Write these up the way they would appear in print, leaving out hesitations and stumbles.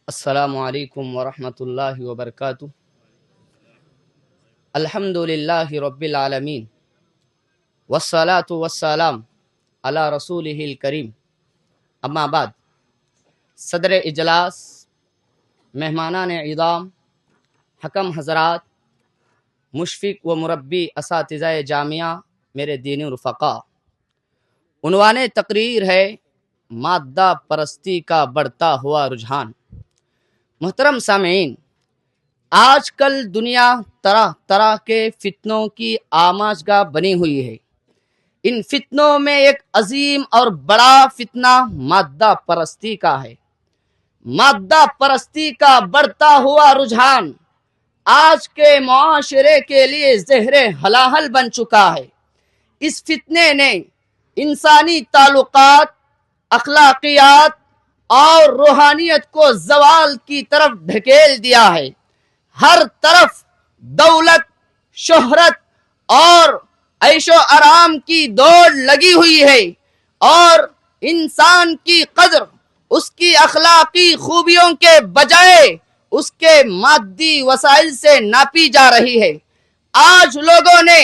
السلام علیکم ورحمۃ اللہ وبرکاتہ۔ الحمد للہ رب العالمین والصلاة والسلام علی رسولہ الکریم، اما بعد۔ صدر اجلاس، مہمانان اعظام، حکم حضرات، مشفق و مربی اساتذہ جامعہ، میرے دینی رفقا، عنوان تقریر ہے مادہ پرستی کا بڑھتا ہوا رجحان۔ محترم سامعین، آج کل دنیا طرح طرح کے فتنوں کی آماجگاہ بنی ہوئی ہے۔ ان فتنوں میں ایک عظیم اور بڑا فتنہ مادہ پرستی کا ہے۔ مادہ پرستی کا بڑھتا ہوا رجحان آج کے معاشرے کے لیے زہر ہلاہل بن چکا ہے۔ اس فتنے نے انسانی تعلقات، اخلاقیات اور روحانیت کو زوال کی طرف ڈھکیل دیا ہے۔ ہر طرف دولت، شہرت اور عیش و آرام کی دوڑ لگی ہوئی ہے، اور انسان کی قدر اس کی اخلاقی خوبیوں کے بجائے اس کے مادی وسائل سے ناپی جا رہی ہے۔ آج لوگوں نے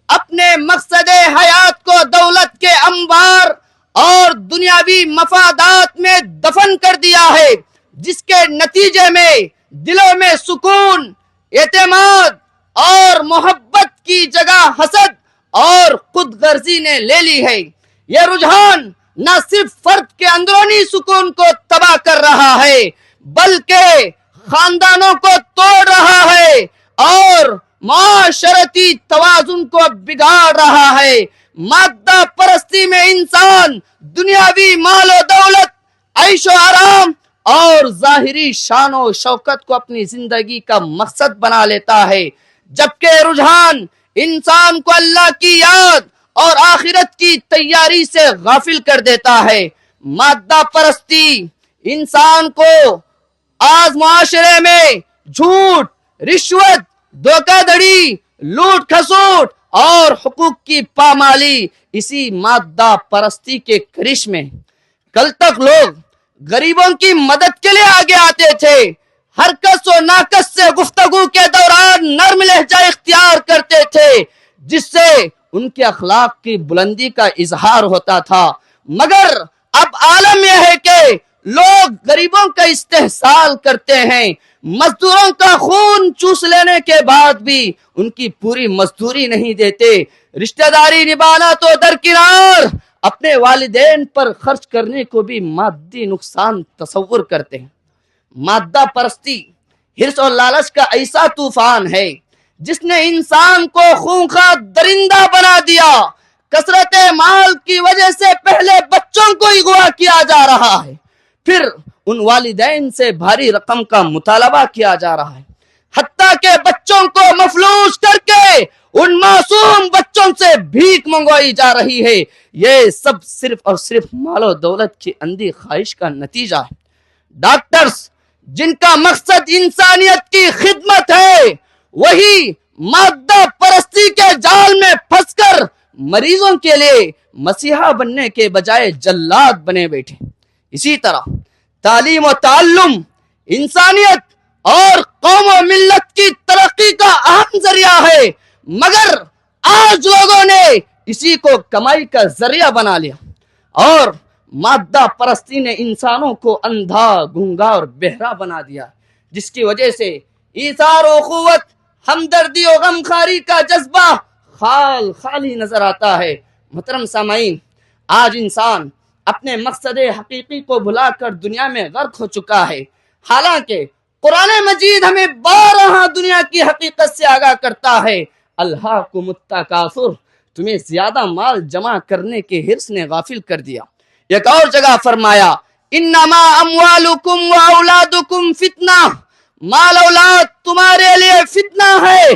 اپنے مقصد حیات کو دولت کے انبار اور دنیاوی مفادات میں دفن کر دیا ہے، جس کے نتیجے میں دلوں میں سکون، اعتماد اور محبت کی جگہ حسد اور خود غرضی نے لے لی ہے۔ یہ رجحان نہ صرف فرد کے اندرونی سکون کو تباہ کر رہا ہے، بلکہ خاندانوں کو توڑ رہا ہے اور معاشرتی توازن کو بگاڑ رہا ہے۔ مادہ پرستی میں انسان دنیاوی مال و دولت، عیش و آرام اور ظاہری شان و شوکت کو اپنی زندگی کا مقصد بنا لیتا ہے، جبکہ رجحان انسان کو اللہ کی یاد اور آخرت کی تیاری سے غافل کر دیتا ہے۔ مادہ پرستی انسان کو آج معاشرے میں جھوٹ، رشوت، دھوکہ دھڑی، لوٹ کھسوٹ اور حقوق کی پامالی اسی مادہ پرستی کے کرش میں۔ کل تک لوگ غریبوں کی مدد کے لیے آگے آتے تھے، ہر کس و ناکس سے گفتگو کے دوران نرم لہجہ اختیار کرتے تھے، جس سے ان کے اخلاق کی بلندی کا اظہار ہوتا تھا۔ مگر اب عالم یہ ہے کہ لوگ غریبوں کا استحصال کرتے ہیں، مزدوروں کا خون چوس لینے کے بعد بھی ان کی پوری مزدوری نہیں دیتے، رشتہ داری نبھانا تو درکنار، اپنے والدین پر خرچ کرنے کو بھی مادی نقصان تصور کرتے ہیں۔ مادہ پرستی حرص اور لالچ کا ایسا طوفان ہے جس نے انسان کو خونخوار درندہ بنا دیا۔ کثرت مال کی وجہ سے پہلے بچوں کو اغوا کیا جا رہا ہے، پھر ان والدین سے بھاری رقم کا مطالبہ کیا جا رہا ہے، حتیٰ کہ بچوں کو مفلوج کر کے ان معصوم بچوں سے بھیک منگوائی جا رہی ہے۔ یہ سب صرف اور صرف مال و دولت کی اندھی خواہش کا نتیجہ ہے۔ ڈاکٹرز جن کا مقصد انسانیت کی خدمت ہے، وہی مادہ پرستی کے جال میں پھنس کر مریضوں کے لیے مسیحا بننے کے بجائے جلاد بنے بیٹھے۔ اسی طرح تعلیم و تعلم انسانیت اور قوم و ملت کی ترقی کا اہم ذریعہ ہے، مگر آج لوگوں نے اسی کو کمائی کا ذریعہ بنا لیا، اور مادہ پرستی نے انسانوں کو اندھا، گونگا اور بہرا بنا دیا، جس کی وجہ سے ایثار و اخوت، ہمدردی و غمخواری کا جذبہ خالی نظر آتا ہے۔ محترم سامعین، آج انسان اپنے مقصد حقیقی کو بھلا کر دنیا میں غرق ہو چکا ہے، حالانکہ قرآن مجید ہمیں بارہا دنیا کی حقیقت سے آگاہ کرتا ہے۔ الہاکم التکاثر، تمہیں زیادہ مال جمع کرنے کے حرص نے غافل کر دیا۔ ایک اور جگہ فرمایا، انما اموالکم و اولادکم فتنہ، مال اولاد تمہارے لیے فتنہ ہے۔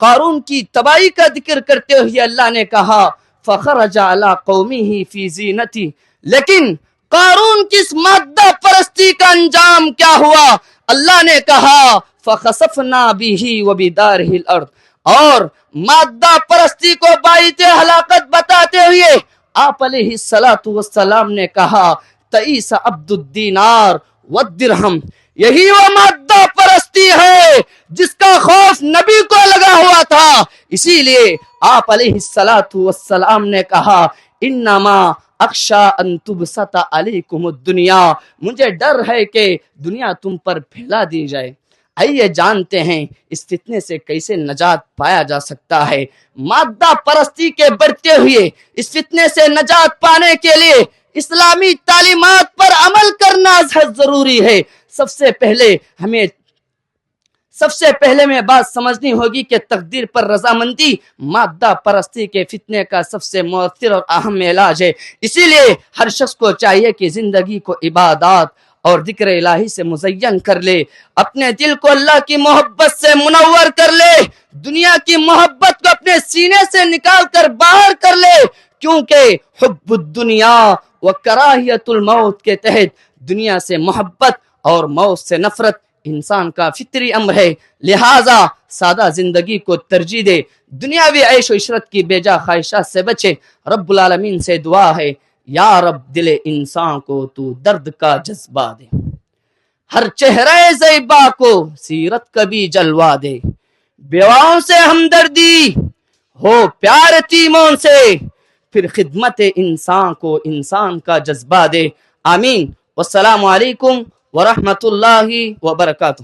قارون کی تباہی کا ذکر کرتے ہوئے اللہ نے کہا، فخرج علی قومہ فی زینتہ، لیکن قارون کی اس مادہ پرستی کا انجام کیا ہوا؟ اللہ نے کہا، فخسفنا بہ وبدارہ الارض، اور مادہ پرستی کو باعث ہلاکت بتاتے ہوئے آپ علیہ السلام نے کہا، تئیس عبد الدینار والدرہم، یہی وہ مادہ پرستی ہے جس کا خوف نبی کو لگا ہوا تھا. اسی لیے آپ علیہ الصلوۃ والسلام نے کہا انما اخشا ان تبسط علیکم الدنیا، مجھے ڈر ہے کہ دنیا تم پر پھیلا دی جائے. آئیے جانتے ہیں اس فتنے سے کیسے نجات پایا جا سکتا ہے. مادہ پرستی کے بڑھتے ہوئے اس فتنے سے نجات پانے کے لیے اسلامی تعلیمات پر عمل کرنا ضروری ہے. سب سے پہلے میں بات سمجھنی ہوگی کہ تقدیر پر رضامندی مادہ پرستی کے فتنے کا سب سے مؤثر اور اہم علاج ہے. اسی لیے ہر شخص کو چاہیے کہ زندگی کو عبادات اور ذکر الہی سے مزین کر لے، اپنے دل کو اللہ کی محبت سے منور کر لے، دنیا کی محبت کو اپنے سینے سے نکال کر باہر کر لے، کیونکہ حب الدنیا و کراہیت الموت کے تحت دنیا سے محبت اور موت سے نفرت انسان کا فطری امر ہے. لہٰذا سادہ زندگی کو ترجیح دے، دنیاوی عیش و عشرت کی بے جا خواہشات سے بچے. رب العالمین سے دعا ہے یا رب دل انسان کو تو درد کا جذبہ دے، ہر چہرے زیبا کو سیرت کبھی جلوا دے، بیواؤں سے ہمدردی ہو پیار یتیموں سے، پھر خدمت انسان کو انسان کا جذبہ دے. آمین. والسلام علیکم ورحمۃ اللہ وبرکاتہ.